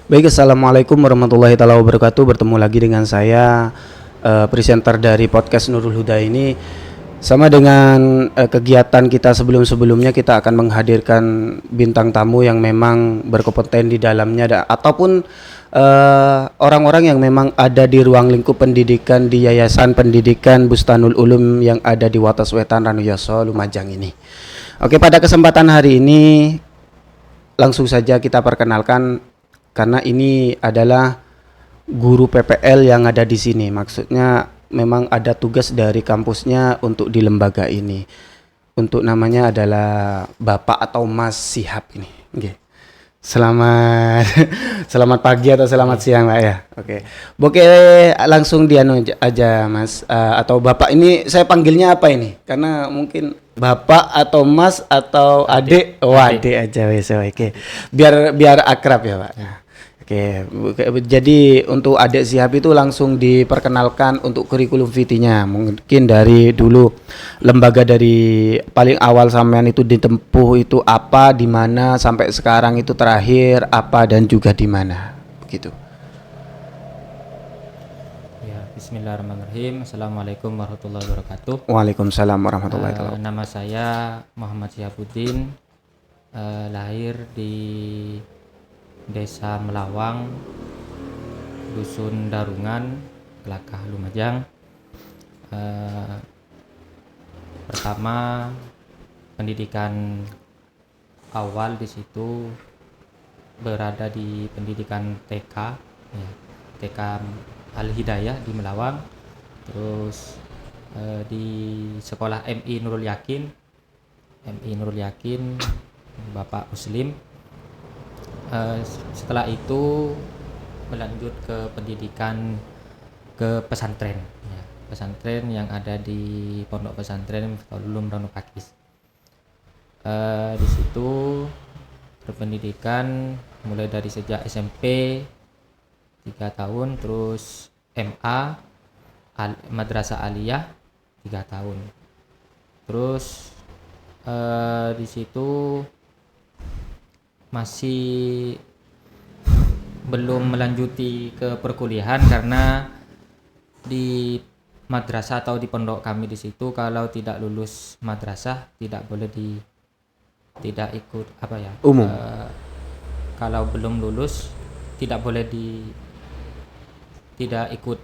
Baik, assalamualaikum warahmatullahi taala wabarakatuh. Bertemu lagi dengan saya, presenter dari podcast Nurul Huda ini. Sama dengan kegiatan kita sebelum-sebelumnya, kita akan menghadirkan bintang tamu yang memang berkompeten di dalamnya, ataupun orang-orang yang memang ada di ruang lingkup pendidikan di Yayasan Pendidikan Bustanul Ulum yang ada di Wates Wetan Ranuyoso Lumajang ini. Oke, pada kesempatan hari ini langsung saja kita perkenalkan, karena ini adalah guru PPL yang ada di sini. Maksudnya memang ada tugas dari kampusnya untuk di lembaga ini. Untuk namanya adalah Bapak atau Mas Sihab ini. Oke. Selamat selamat pagi atau selamat siang, Pak ya. Oke. Oke, langsung dianu aja Mas, atau Bapak. Ini saya panggilnya apa ini? Karena mungkin Bapak atau Mas atau adik. Oh, adik aja wes. Oke. Biar akrab ya, Pak. Oke, jadi untuk adik Sihab itu langsung diperkenalkan untuk kurikulum vitae-nya. Mungkin dari dulu lembaga dari paling awal sampean itu ditempuh itu apa, di mana, sampai sekarang itu terakhir apa dan juga di mana. Begitu. Ya, bismillahirrahmanirrahim. Assalamualaikum warahmatullahi wabarakatuh. Waalaikumsalam warahmatullahi wabarakatuh. Nama saya Muhammad Syihabuddin, lahir di Desa Melawang, Dusun Darungan, Kelakah, Lumajang. Pertama pendidikan awal di situ berada di pendidikan TK, ya, TK Al Hidayah di Melawang. Terus di sekolah MI Nurul Yakin, Bapak Muslim. Setelah itu melanjut ke pendidikan ke pesantren, ya, pesantren yang ada di Pondok Pesantren Miftaul Ulum Ranu Pakis. Di situ berpendidikan mulai dari sejak SMP 3 tahun, terus MA Madrasah Aliyah 3 tahun. Terus di situ masih belum melanjuti ke perkuliahan karena di madrasah atau di pondok kami di situ kalau tidak lulus madrasah tidak boleh tidak ikut Umum. Kalau belum lulus tidak boleh tidak ikut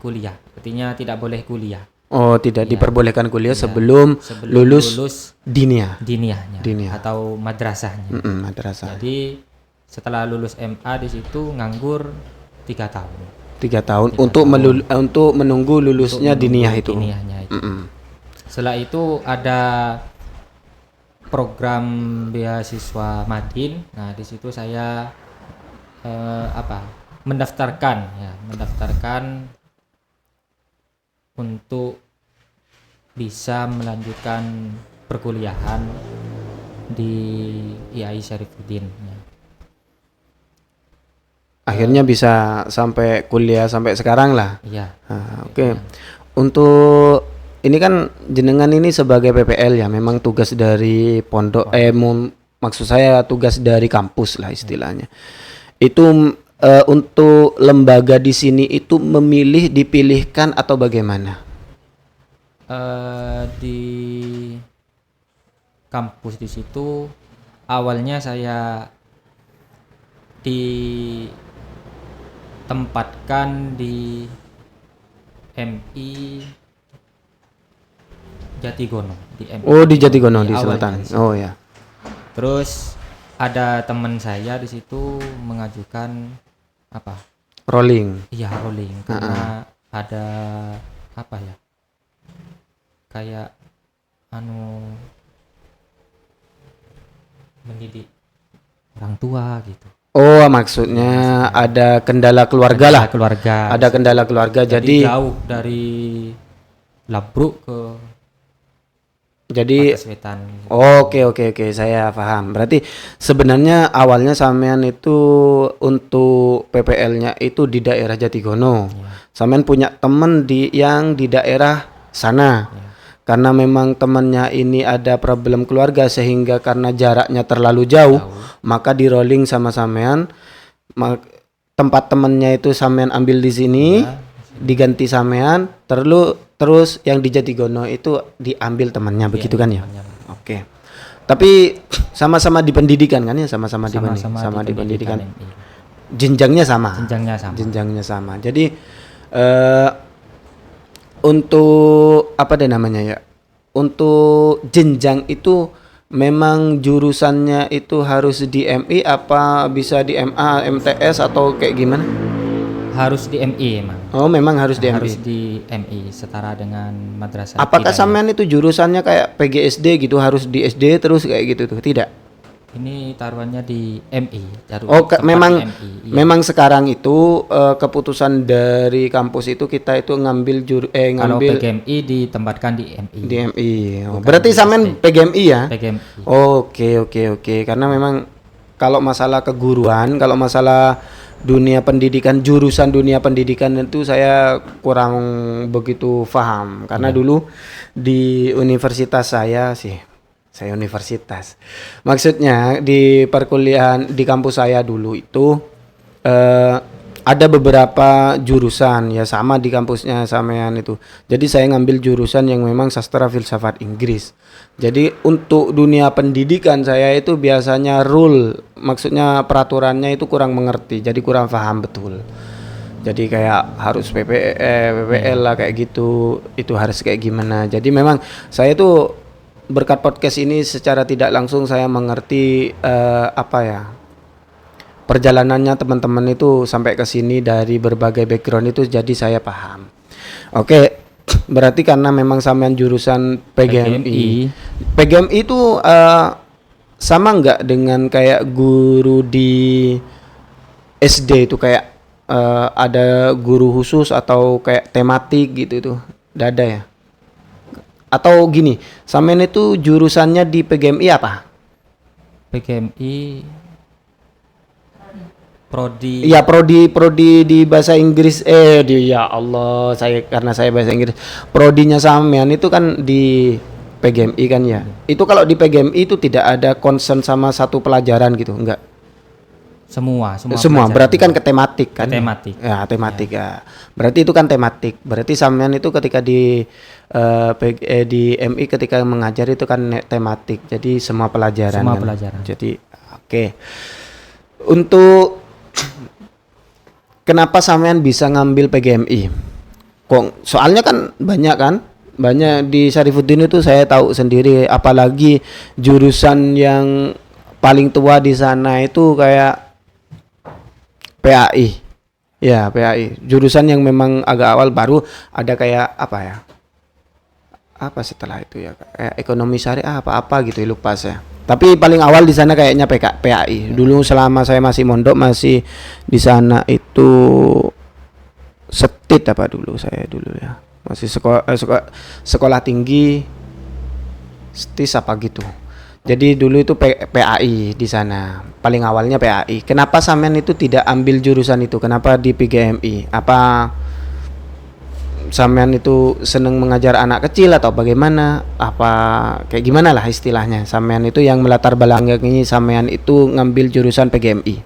kuliah, artinya tidak boleh kuliah. Oh, tidak Ya, diperbolehkan kuliah ya, sebelum lulus diniahnya atau madrasahnya. madrasah. Jadi setelah lulus MA di situ nganggur 3 tahun. 3 tahun untuk menunggu lulusnya diniah itu. Diniahnya itu. Setelah itu ada program beasiswa Madin. Nah, di situ saya mendaftarkan untuk bisa melanjutkan perkuliahan di IAI Syarifuddin. Ya. Akhirnya bisa sampai kuliah sampai sekarang lah. Iya. Oke. Untuk ini kan jenengan ini sebagai PPL ya, memang tugas dari pondok, maksud saya tugas dari kampus lah istilahnya. Itu untuk lembaga di sini itu dipilihkan atau bagaimana? Di kampus di situ awalnya saya ditempatkan di MI Jatigono, di MI. Oh, di Jatigono di awalnya selatan. Oh ya. Terus ada teman saya di situ mengajukan Rolling. Iya, rolling karena ada kayak mendidik orang tua gitu. Oh, maksudnya ada kendala keluarga lah. Ada kendala keluarga, jadi jauh dari Labruk ke jadi Wates Wetan. Oke, saya paham. Berarti sebenarnya awalnya sampean itu untuk PPL-nya itu di daerah Jatigono. Ya. Sampean punya teman yang di daerah sana. Ya. Karena memang temannya ini ada problem keluarga sehingga karena jaraknya terlalu jauh, maka di rolling sama sampean tempat temennya itu sampean ambil di sini, Ya, diganti sampean, terus yang di Jatigono itu diambil temannya, begitu kan ya? temannya. Oke. Tapi sama-sama di pendidikan kan ya, sama-sama Sama-sama di pendidikan. MI. Jenjangnya sama. Jenjangnya sama. Jenjangnya sama. Jadi untuk apa deh namanya ya? Untuk jenjang itu memang jurusannya itu harus di MI apa bisa di MA, MTS atau kayak gimana? Harus di MI emang. Oh, memang harus di MI. Harus di MI setara dengan madrasah. Apakah ibtidaiyah. sampean itu jurusannya kayak PGSD gitu harus di SD terus kayak gitu tuh? Tidak. Ini taruhannya di MI. Oh, tempat memang di MI. Iya. memang sekarang itu keputusan dari kampus itu kita itu ngambil Kalau ngambil PGMI ditempatkan di MI. di MI. Oh, Bukan berarti di sampean SD. PGMI ya? PGMI. Oke. Karena memang kalau masalah keguruan, kalau masalah dunia pendidikan, jurusan dunia pendidikan itu saya kurang begitu paham. Karena dulu di universitas saya universitas. Maksudnya di perkuliahan di kampus saya dulu itu ada beberapa jurusan ya sama di kampusnya sampean itu. Jadi saya ngambil jurusan yang memang sastra filsafat Inggris. Jadi untuk dunia pendidikan saya itu biasanya maksudnya peraturannya itu kurang mengerti. Jadi kurang paham betul. Jadi kayak harus PPL lah kayak gitu. Itu harus kayak gimana. Jadi memang saya itu berkat podcast ini secara tidak langsung saya mengerti perjalanannya teman-teman itu sampai ke sini dari berbagai background itu, jadi saya paham. Oke, berarti karena memang sampean jurusan PGMI. PGMI itu sama nggak dengan kayak guru di SD itu kayak ada guru khusus atau kayak tematik gitu itu? Nggak ada ya? Atau gini, sampean itu jurusannya di PGMI apa? PGMI prodi. Iya, prodi di bahasa Inggris. Ya Allah, karena saya bahasa Inggris. Prodinya sampean itu kan di PGMI kan ya. Itu kalau di PGMI itu tidak ada concern sama satu pelajaran gitu, enggak? Semua Semua. pelajaran. Berarti kan ke tematik kan? Ke tematik. Ya, tematik ya. Berarti itu kan tematik. Berarti sampean itu ketika di MI ketika mengajar itu kan tematik. Jadi semua pelajaran. Semua kan? pelajaran. Jadi oke. Untuk kenapa sampean bisa ngambil PGMI? Soalnya kan banyak di Syarifuddin itu saya tahu sendiri, apalagi jurusan yang paling tua di sana itu kayak PAI. Ya, PAI. Jurusan yang memang agak awal, baru ada kayak apa ya? Apa setelah itu ya? Kayak ekonomi syariah apa gitu, lupa saya. Tapi paling awal di sana kayaknya PAI. Dulu selama saya masih mondok masih di sana itu setit apa dulu saya dulu ya. Masih sekolah tinggi STIS apa gitu. Jadi dulu itu PAI di sana. Paling awalnya PAI. Kenapa sampean itu tidak ambil jurusan itu? Kenapa di PGMI? Apa sampean itu seneng mengajar anak kecil atau bagaimana? Apa kayak gimana lah istilahnya? Sampean itu yang melatar belakangi sampean itu ngambil jurusan PGMI.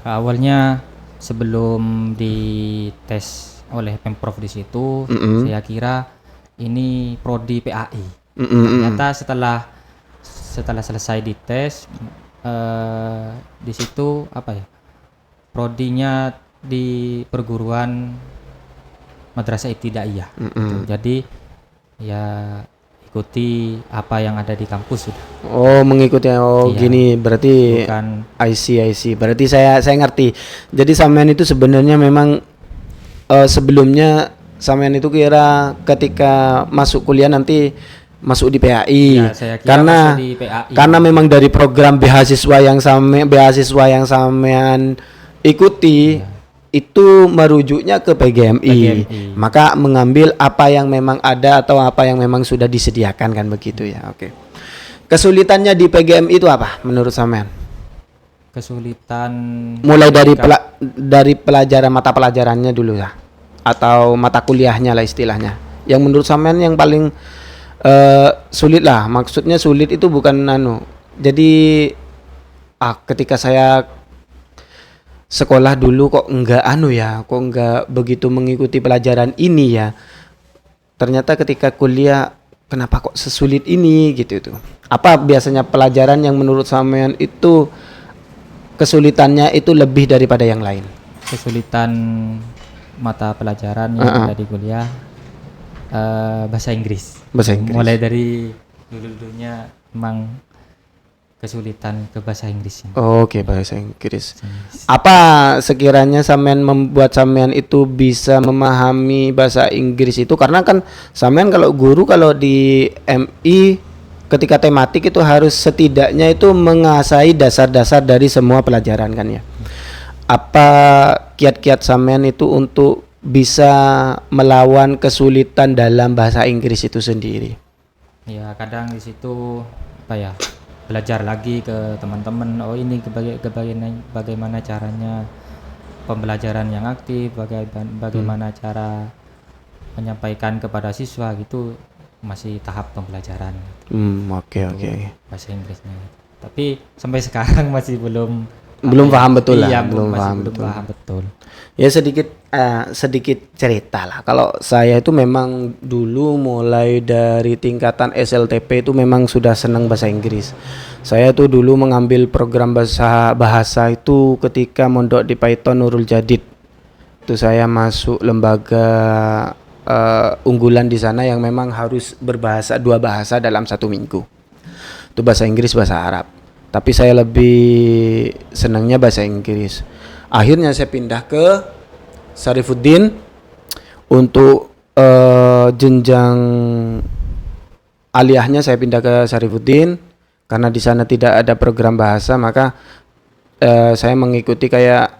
Awalnya sebelum dites oleh Pemprov di situ, saya kira ini prodi PAI. Ternyata setelah selesai dites di situ prodinya di perguruan madrasah ibtidaiyah. Gitu. Jadi ya ikuti apa yang ada di kampus sudah. Oh, mengikuti. Oh, Iya. gini berarti Bukan I see. Berarti saya ngerti. Jadi sampean itu sebenarnya memang sebelumnya sampean itu kira ketika masuk kuliah nanti masuk di PAI. Ya, saya kira masuk di PAI. Karena memang dari program beasiswa yang sampean ikuti itu merujuknya ke PGMI. Maka mengambil apa yang memang ada atau apa yang memang sudah disediakan kan begitu ya. Oke. Kesulitannya di PGMI itu apa menurut sampean? kesulitan Mulai dari pelajaran mata pelajarannya dulu ya, atau mata kuliahnya lah istilahnya. Yang menurut sampean yang paling sulit lah. Maksudnya sulit itu bukan Jadi ketika saya sekolah dulu kok enggak kok enggak begitu mengikuti pelajaran ini ya. Ternyata ketika kuliah kenapa kok sesulit ini gitu tuh. Apa biasanya pelajaran yang menurut sampean itu kesulitannya itu lebih daripada yang lain? Kesulitan mata pelajaran yang ada di kuliah bahasa Inggris. Bahasa Inggris. Mulai dari dulu-dulunya memang kesulitan ke bahasa Inggris. Oke, bahasa Inggris. Apa sekiranya sampean membuat sampean itu bisa memahami bahasa Inggris itu? Karena kan sampean kalau guru kalau di MI ketika tematik itu harus setidaknya itu menguasai dasar-dasar dari semua pelajaran kan ya. Apa kiat-kiat sampean itu untuk bisa melawan kesulitan dalam bahasa Inggris itu sendiri? Ya kadang di situ apa ya, belajar lagi ke teman-teman, oh ini bagaimana caranya pembelajaran yang aktif, bagaimana cara menyampaikan kepada siswa gitu, masih tahap pembelajaran Oke. bahasa Inggrisnya. Tapi sampai sekarang masih belum Paham betul lah, iya, belum masih paham paham betul. Ya sedikit cerita lah. Kalau saya itu memang dulu mulai dari tingkatan SLTP itu memang sudah senang bahasa Inggris. Saya tuh dulu mengambil program bahasa itu ketika mondok di Python Nurul Jadid. Itu saya masuk lembaga unggulan di sana yang memang harus berbahasa 2 bahasa dalam 1 minggu. Itu bahasa Inggris, bahasa Arab. Tapi saya lebih senangnya bahasa Inggris. Akhirnya saya pindah ke Syarifuddin untuk jenjang aliyahnya. Saya pindah ke Syarifuddin karena di sana tidak ada program bahasa, maka saya mengikuti kayak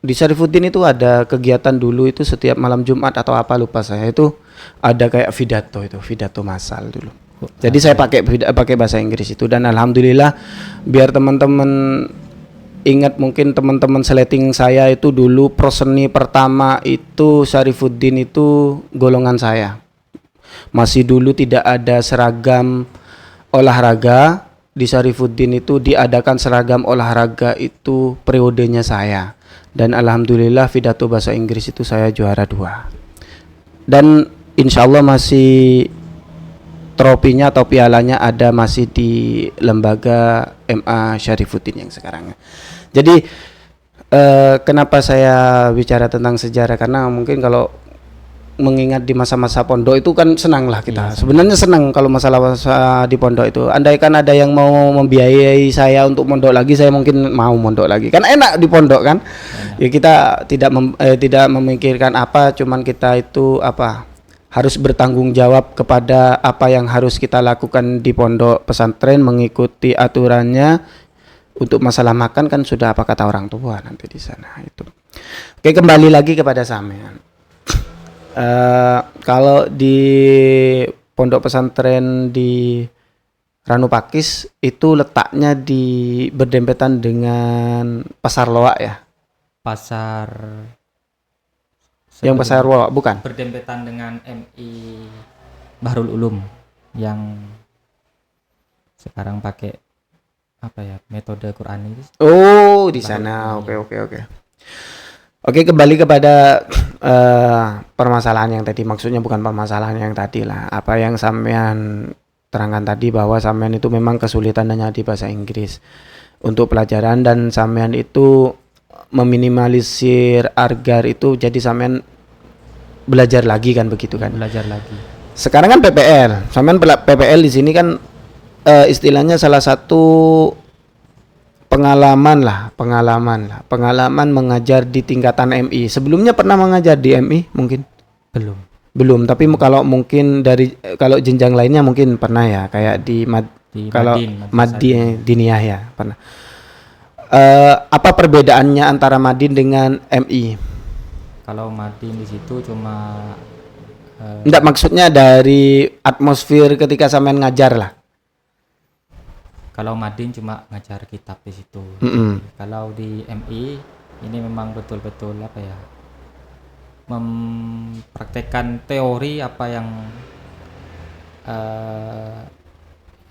di Syarifuddin itu ada kegiatan dulu itu setiap malam Jumat atau apa lupa saya, itu ada kayak pidato massal dulu. Jadi saya pakai bahasa Inggris itu, dan alhamdulillah biar teman-teman ingat, mungkin teman-teman seleting saya itu dulu proseni pertama itu Syarifuddin itu golongan saya. Masih dulu tidak ada seragam olahraga di Syarifuddin, itu diadakan seragam olahraga itu periodenya saya. Dan alhamdulillah pidato bahasa Inggris itu saya juara 2. Dan insya Allah masih tropinya atau pialanya ada masih di lembaga MA Syarifuddin yang sekarang. Jadi kenapa saya bicara tentang sejarah, karena mungkin kalau mengingat di masa-masa pondok itu kan senang lah kita. Iya, sebenarnya senang kalau masalah di pondok itu. Andaikan ada yang mau membiayai saya untuk mondok lagi, saya mungkin mau mondok lagi. Kan enak di pondok kan. Ya kita tidak memikirkan apa, cuman kita itu harus bertanggung jawab kepada apa yang harus kita lakukan di pondok pesantren, mengikuti aturannya. Untuk masalah makan kan sudah apa kata orang tua nanti di sana itu. Oke, kembali lagi kepada sampean. Kalau di pondok pesantren di Ranupakis itu letaknya di berdempetan dengan Pasar Loak ya. Yang Pasar Loak bukan? Berdempetan dengan MI Bahrul Ulum yang sekarang pakai metode Quranis. Oh, di sana. Oke. Oke, kembali kepada permasalahan yang tadi. Maksudnya bukan permasalahan yang tadi lah. Apa yang sampean terangkan tadi, bahwa sampean itu memang kesulitan hanya di bahasa Inggris untuk pelajaran, dan sampean itu meminimalisir agar itu jadi sampean belajar lagi kan, begitu kan? Belajar lagi. Sekarang kan PPL. Sampean PPL di sini kan istilahnya salah satu pengalaman mengajar di tingkatan MI. Sebelumnya pernah mengajar di MI mungkin? Belum, tapi kalau mungkin kalau jenjang lainnya mungkin pernah ya, kayak di Madin Diniyah ya, pernah. Apa perbedaannya antara Madin dengan MI? Kalau Madin di situ cuma enggak, maksudnya dari atmosfer ketika sampean ngajar lah. Kalau Madin cuma ngajar kitab di situ. Kalau di MI ini memang betul-betul mempraktekkan teori apa yang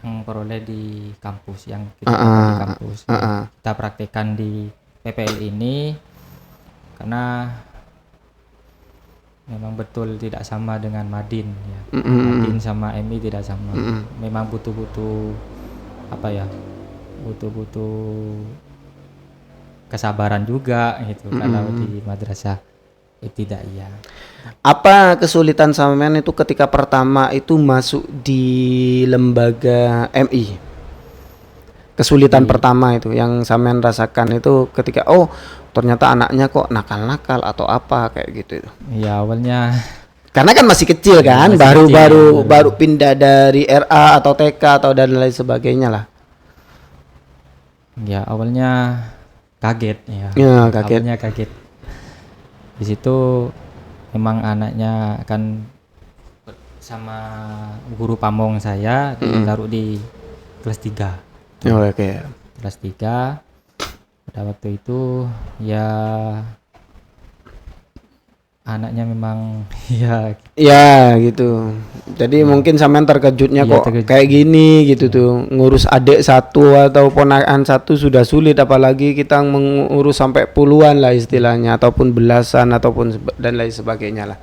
peroleh di kampus, yang kita di kampus. Kita praktekkan di PPL ini karena memang betul tidak sama dengan Madin ya. Madin sama MI tidak sama. Memang butuh apa ya? Butuh kesabaran juga gitu. Kalau di madrasah ibtidaiyah. Apa kesulitan sampean itu ketika pertama itu masuk di lembaga MI? Kesulitan pertama itu yang sampean rasakan itu ketika ternyata anaknya kok nakal-nakal atau apa kayak gitu. Ya awalnya Karena kan masih kecil kan, masih kecil, baru pindah dari RA atau TK atau dan lain sebagainya lah. ya awalnya kaget ya. Ya, kaget. Awalnya kaget. Di situ memang anaknya akan sama guru pamong saya ditaruh di kelas 3. Oh, oke. Kelas 3 pada waktu itu ya anaknya memang Ya gitu. Jadi mungkin sampean terkejutnya Iya, kok terkejut. kayak gini gitu tuh. Ngurus adik satu atau ponakan satu sudah sulit, apalagi kita mengurus sampai puluhan lah istilahnya, ataupun belasan ataupun dan lain sebagainya lah.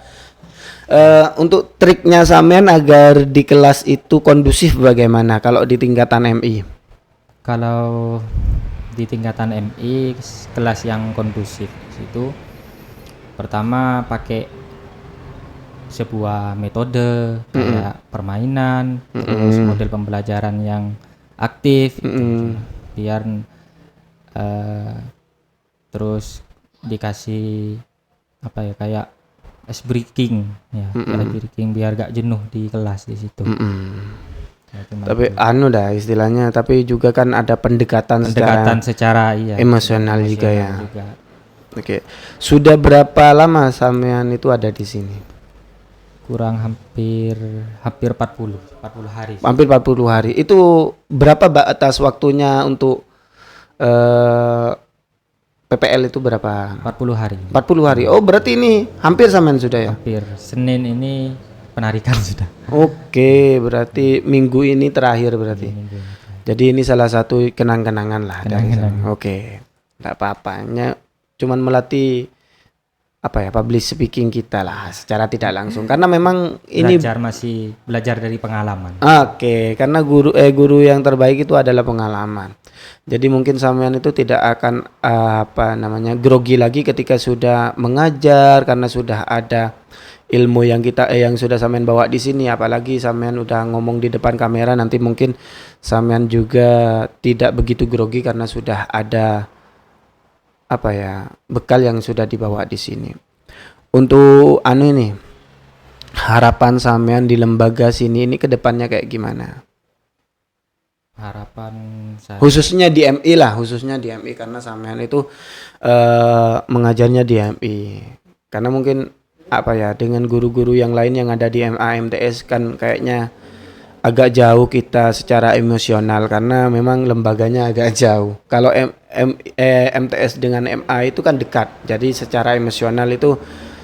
Untuk triknya sampean agar di kelas itu kondusif bagaimana kalau di tingkatan MI? Kalau di tingkatan MI kelas yang kondusif itu pertama pakai sebuah metode kayak permainan, terus model pembelajaran yang aktif gitu. Biar terus dikasih apa ya kayak ice breaking ya, ice breaking biar gak jenuh di kelas di situ. Ya, cuma Tapi itu. istilahnya, tapi juga kan ada pendekatan secara emosional juga ya. juga. Oke. Sudah berapa lama sampean itu ada di sini? Kurang hampir 40 hari. Hampir 40 hari. Itu berapa batas waktunya untuk PPL itu berapa? 40 hari. 40 hari. Oh, berarti ini hampir sampean sudah ya? Hampir Senin ini penarikan sudah. Oke, berarti minggu ini terakhir berarti. Minggu ini. Jadi ini salah satu kenang-kenangan lah dari Kenang-kenangan. saya. Oke. Enggak apa-apa. Cuman melatih apa ya, public speaking kita lah secara tidak langsung. Karena memang ini Masih belajar dari pengalaman. Oke, karena guru yang terbaik itu adalah pengalaman. Jadi mungkin sampean itu tidak akan grogi lagi ketika sudah mengajar, karena sudah ada ilmu yang sudah sampean bawa di sini. Apalagi sampean udah ngomong di depan kamera, nanti mungkin sampean juga tidak begitu grogi karena sudah ada bekal yang sudah dibawa di sini. Untuk ini harapan sampean di lembaga sini ini ke depannya kayak gimana? Harapan saya Khususnya di MI lah, karena sampean itu mengajarnya di MI. Karena mungkin dengan guru-guru yang lain yang ada di MA MTS kan kayaknya agak jauh kita secara emosional, karena memang lembaganya agak jauh. Kalau MTS dengan MA itu kan dekat. Jadi secara emosional itu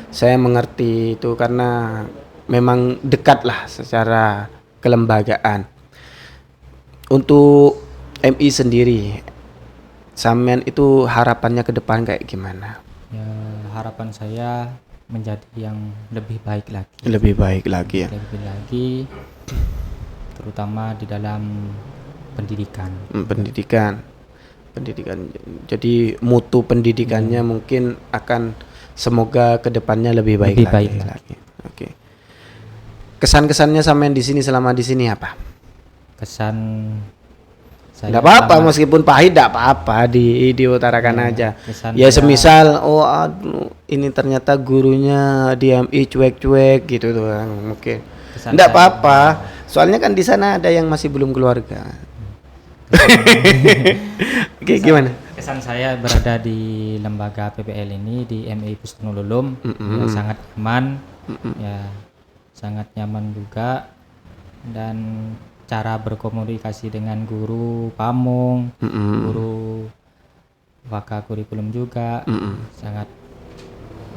saya mengerti itu karena memang dekat lah secara kelembagaan. Untuk MI sendiri, sampean itu harapannya ke depan kayak gimana? ya, harapan saya menjadi yang lebih baik lagi. Lebih baik lagi ya. Lebih lagi terutama di dalam pendidikan. Pendidikan. Jadi mutu pendidikannya mungkin akan semoga kedepannya lebih baik lagi. Oke. Kesan-kesannya sampean di sini selama di sini apa? Kesan saya Tidak apa-apa, meskipun pahit tidak apa-apa, diutarakan aja. kesan Ya saya- semisal ini ternyata gurunya di MI cuek-cuek gitu tuh mungkin. kesan Tidak saya- apa-apa. Soalnya kan di sana ada yang masih belum keluarga. Oke, gimana? Kesan saya berada di lembaga PPL ini di MI Husnul Ulum ya, sangat aman, ya sangat nyaman juga, dan cara berkomunikasi dengan guru pamong, guru waka kurikulum juga sangat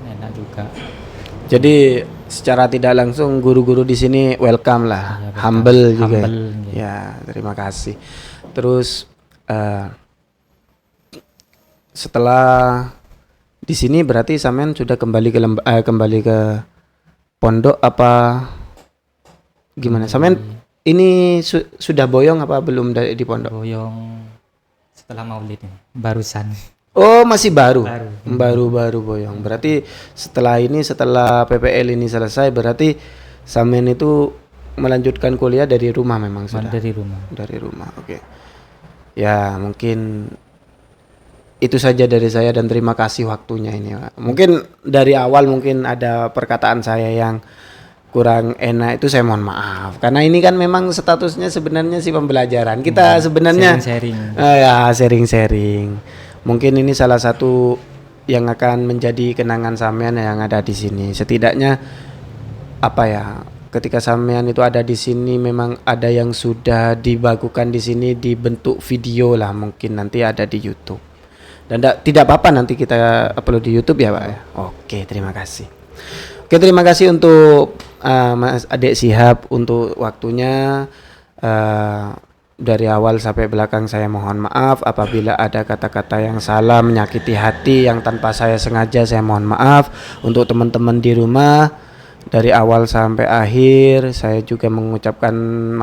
enak juga. Jadi secara tidak langsung guru-guru di sini welcome lah, Ya, welcome. humble juga. Humble, Ya, terima kasih. Terus setelah di sini berarti sampean sudah kembali ke pondok apa gimana? Sampean ini sudah boyong apa belum di pondok? Boyong setelah Maulid ini, barusan. Oh, masih baru. Baru. Baru boyong. Berarti setelah PPL ini selesai berarti sampean itu melanjutkan kuliah dari rumah memang sudah. Dari rumah. Dari rumah. Oke. Ya, mungkin itu saja dari saya dan terima kasih waktunya ini, Pak. Mungkin dari awal mungkin ada perkataan saya yang kurang enak, itu saya mohon maaf. Karena ini kan memang statusnya sebenarnya sih pembelajaran. Kita sebenarnya sharing-sharing. Mungkin ini salah satu yang akan menjadi kenangan sampean yang ada di sini. Setidaknya apa ya? Ketika sampean itu ada di sini memang ada yang sudah dibagukan di sini dibentuk video lah, mungkin nanti ada di YouTube. Dan tidak apa-apa nanti kita upload di YouTube ya, Pak ya. Oke, terima kasih. Oke, terima kasih untuk Mas Adek Shihab untuk waktunya. Dari awal sampai belakang saya mohon maaf apabila ada kata-kata yang salah menyakiti hati yang tanpa saya sengaja, saya mohon maaf. Untuk teman-teman di rumah dari awal sampai akhir saya juga mengucapkan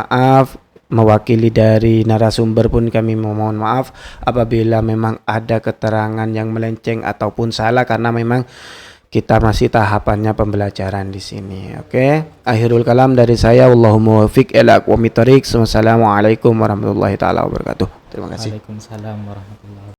maaf. Mewakili dari narasumber pun kami memohon maaf apabila memang ada keterangan yang melenceng ataupun salah karena memang kita masih tahapannya pembelajaran di sini. Oke. Akhirul kalam dari saya, wallahumma wafiq ila aqwamit thoriq. Wassalamualaikum warahmatullahi taala wabarakatuh. Terima kasih. Waalaikumsalam warahmatullahi wabarakatuh.